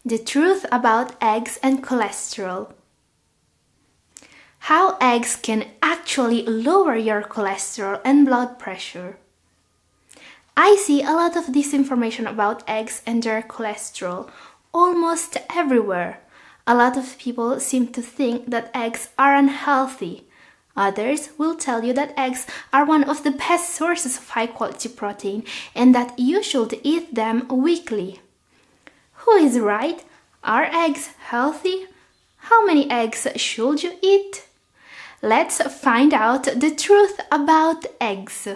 The truth about eggs and cholesterol. How eggs can actually lower your cholesterol and blood pressure. I see a lot of disinformation about eggs and their cholesterol almost everywhere. A lot of people seem to think that eggs are unhealthy. Others will tell you that eggs are one of the best sources of high-quality protein and that you should eat them weekly. Who is right? Are eggs healthy? How many eggs should you eat? Let's find out the truth about eggs.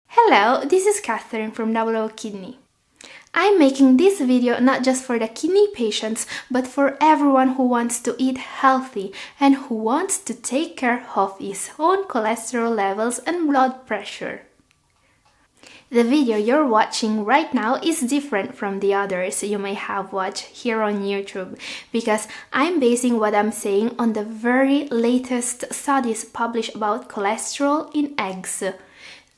Hello, this is Catherine from Double O Kidney. I'm making this video not just for the kidney patients, but for everyone who wants to eat healthy and who wants to take care of his own cholesterol levels and blood pressure. The video you're watching right now is different from the others you may have watched here on YouTube because I'm basing what I'm saying on the very latest studies published about cholesterol in eggs.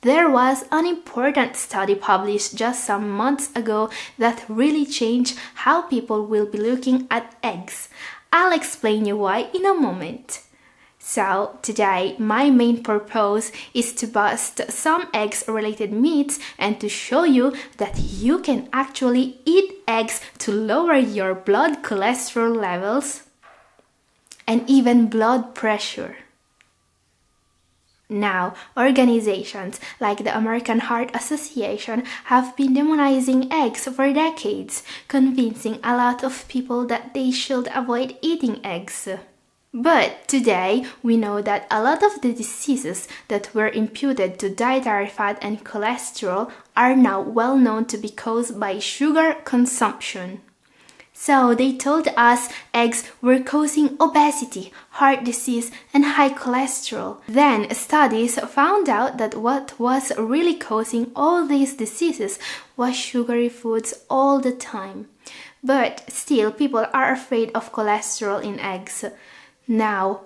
There was an important study published just some months ago that really changed how people will be looking at eggs. I'll explain you why in a moment. So, today my main purpose is to bust some eggs-related myths and to show you that you can actually eat eggs to lower your blood cholesterol levels and even blood pressure. Now, organizations like the American Heart Association have been demonizing eggs for decades, convincing a lot of people that they should avoid eating eggs. But today, we know that a lot of the diseases that were imputed to dietary fat and cholesterol are now well known to be caused by sugar consumption. So they told us eggs were causing obesity, heart disease, and high cholesterol. Then studies found out that what was really causing all these diseases was sugary foods all the time. But still, people are afraid of cholesterol in eggs. Now,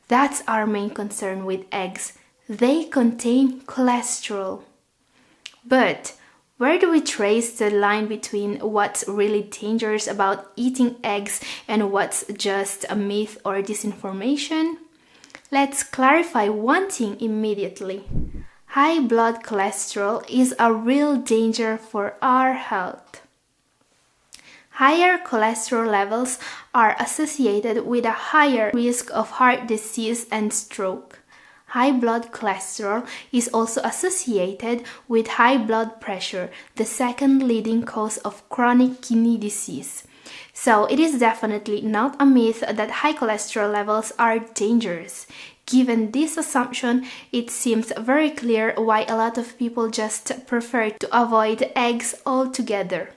that's our main concern with eggs. They contain cholesterol. But where do we trace the line between what's really dangerous about eating eggs and what's just a myth or disinformation? Let's clarify one thing immediately. High blood cholesterol is a real danger for our health. Higher cholesterol levels are associated with a higher risk of heart disease and stroke. High blood cholesterol is also associated with high blood pressure, the second leading cause of chronic kidney disease. So it is definitely not a myth that high cholesterol levels are dangerous. Given this assumption, it seems very clear why a lot of people just prefer to avoid eggs altogether.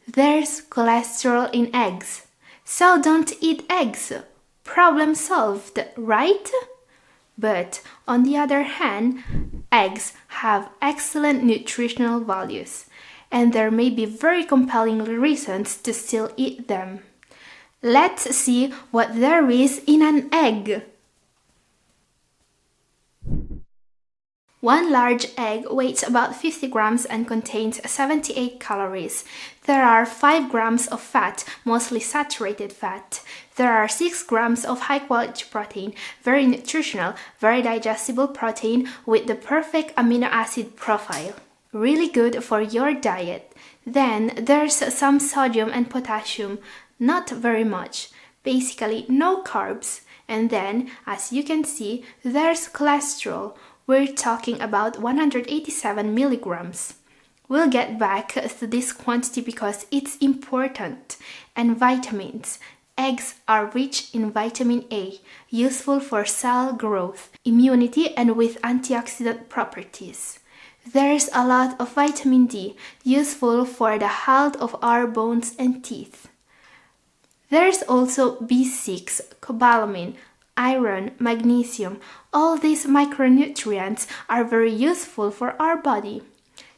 There's cholesterol in eggs, so don't eat eggs. Problem solved, right? But on the other hand, eggs have excellent nutritional values, and there may be very compelling reasons to still eat them. Let's see what there is in an egg. One large egg weighs about 50 grams and contains 78 calories. There are 5 grams of fat, mostly saturated fat. There are 6 grams of high-quality protein, very nutritional, very digestible protein with the perfect amino acid profile. Really good for your diet. Then there's some sodium and potassium, not very much. Basically no carbs. And then, as you can see, there's cholesterol. We're talking about 187 milligrams. We'll get back to this quantity because it's important. And vitamins. Eggs are rich in vitamin A, useful for cell growth, immunity, and with antioxidant properties. There's a lot of vitamin D, useful for the health of our bones and teeth. There's also B6, cobalamin, iron, magnesium. All these micronutrients are very useful for our body.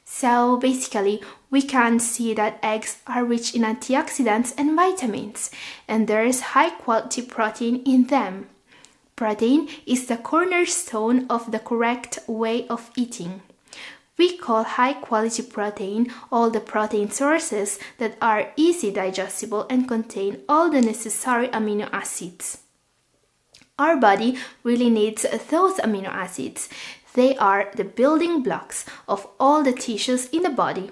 So basically, we can see that eggs are rich in antioxidants and vitamins, and there is high quality protein in them. Protein is the cornerstone of the correct way of eating. We call high quality protein all the protein sources that are easy digestible and contain all the necessary amino acids. Our body really needs those amino acids. They are the building blocks of all the tissues in the body.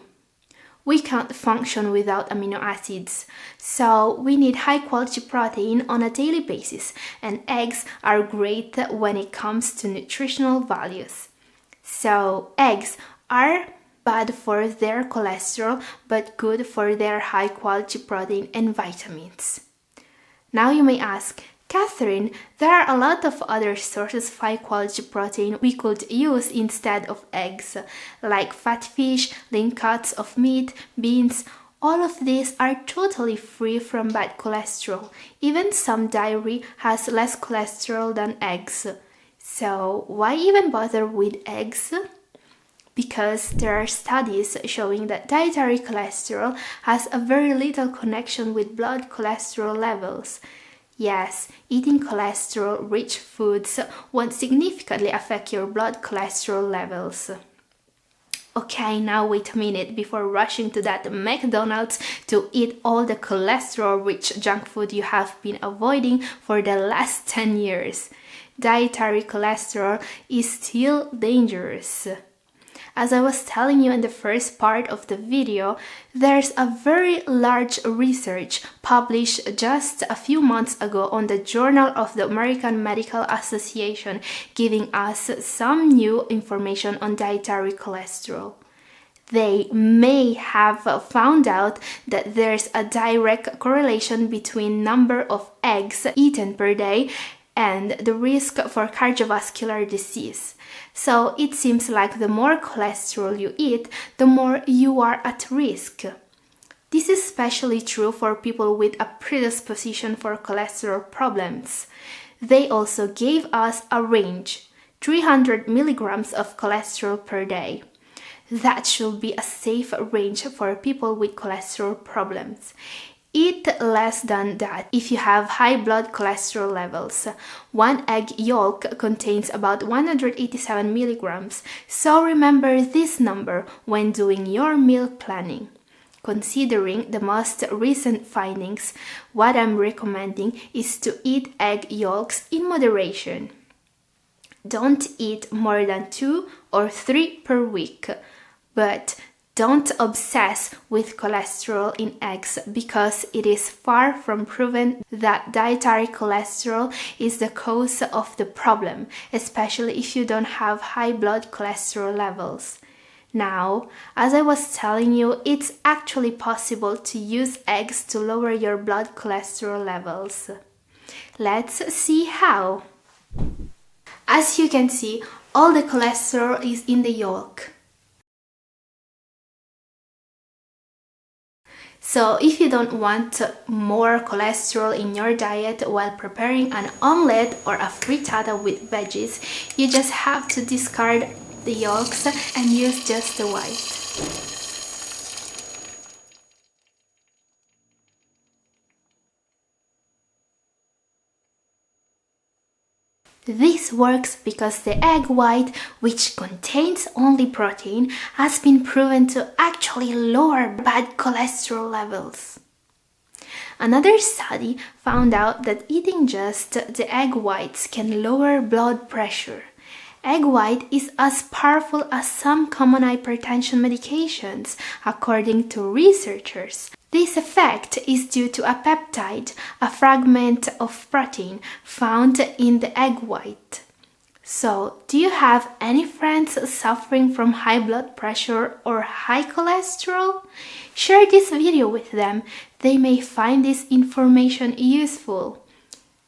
We can't function without amino acids, so we need high quality protein on a daily basis, and eggs are great when it comes to nutritional values. So, eggs are bad for their cholesterol but good for their high quality protein and vitamins. Now you may ask, Catherine, there are a lot of other sources of high quality protein we could use instead of eggs, like fat fish, lean cuts of meat, beans. All of these are totally free from bad cholesterol. Even some dairy has less cholesterol than eggs. So why even bother with eggs? Because there are studies showing that dietary cholesterol has a very little connection with blood cholesterol levels. Yes, eating cholesterol-rich foods won't significantly affect your blood cholesterol levels. Okay, now wait a minute before rushing to that McDonald's to eat all the cholesterol-rich junk food you have been avoiding for the last 10 years. Dietary cholesterol is still dangerous. As I was telling you in the first part of the video, there's a very large research published just a few months ago on the Journal of the American Medical Association giving us some new information on dietary cholesterol. They may have found out that there's a direct correlation between number of eggs eaten per day and the risk for cardiovascular disease. So it seems like the more cholesterol you eat, the more you are at risk. This is especially true for people with a predisposition for cholesterol problems. They also gave us a range, 300 milligrams of cholesterol per day. That should be a safe range for people with cholesterol problems. Eat less than that if you have high blood cholesterol levels. One egg yolk contains about 187 milligrams, so remember this number when doing your meal planning. Considering the most recent findings, what I'm recommending is to eat egg yolks in moderation. Don't eat more than 2 or 3 per week, but don't obsess with cholesterol in eggs because it is far from proven that dietary cholesterol is the cause of the problem, especially if you don't have high blood cholesterol levels. Now, as I was telling you, it's actually possible to use eggs to lower your blood cholesterol levels. Let's see how. As you can see, all the cholesterol is in the yolk. So if you don't want more cholesterol in your diet while preparing an omelette or a frittata with veggies, you just have to discard the yolks and use just the white. This works because the egg white, which contains only protein, has been proven to actually lower bad cholesterol levels. Another study found out that eating just the egg whites can lower blood pressure. Egg white is as powerful as some common hypertension medications, according to researchers. This effect is due to a peptide, a fragment of protein found in the egg white. So, do you have any friends suffering from high blood pressure or high cholesterol? Share this video with them. They may find this information useful.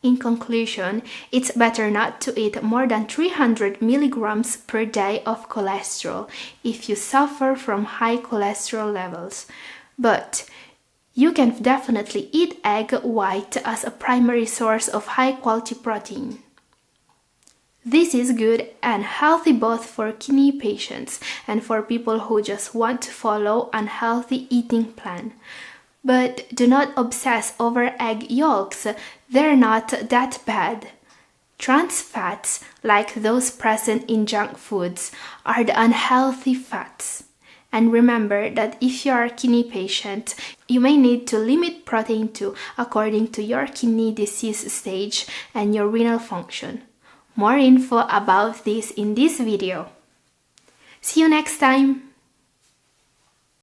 In conclusion, it's better not to eat more than 300 milligrams per day of cholesterol if you suffer from high cholesterol levels. But you can definitely eat egg white as a primary source of high-quality protein. This is good and healthy both for kidney patients and for people who just want to follow a healthy eating plan. But do not obsess over egg yolks, they're not that bad. Trans fats, like those present in junk foods, are the unhealthy fats. And remember that if you are a kidney patient, you may need to limit protein too according to your kidney disease stage and your renal function. More info about this in this video. See you next time!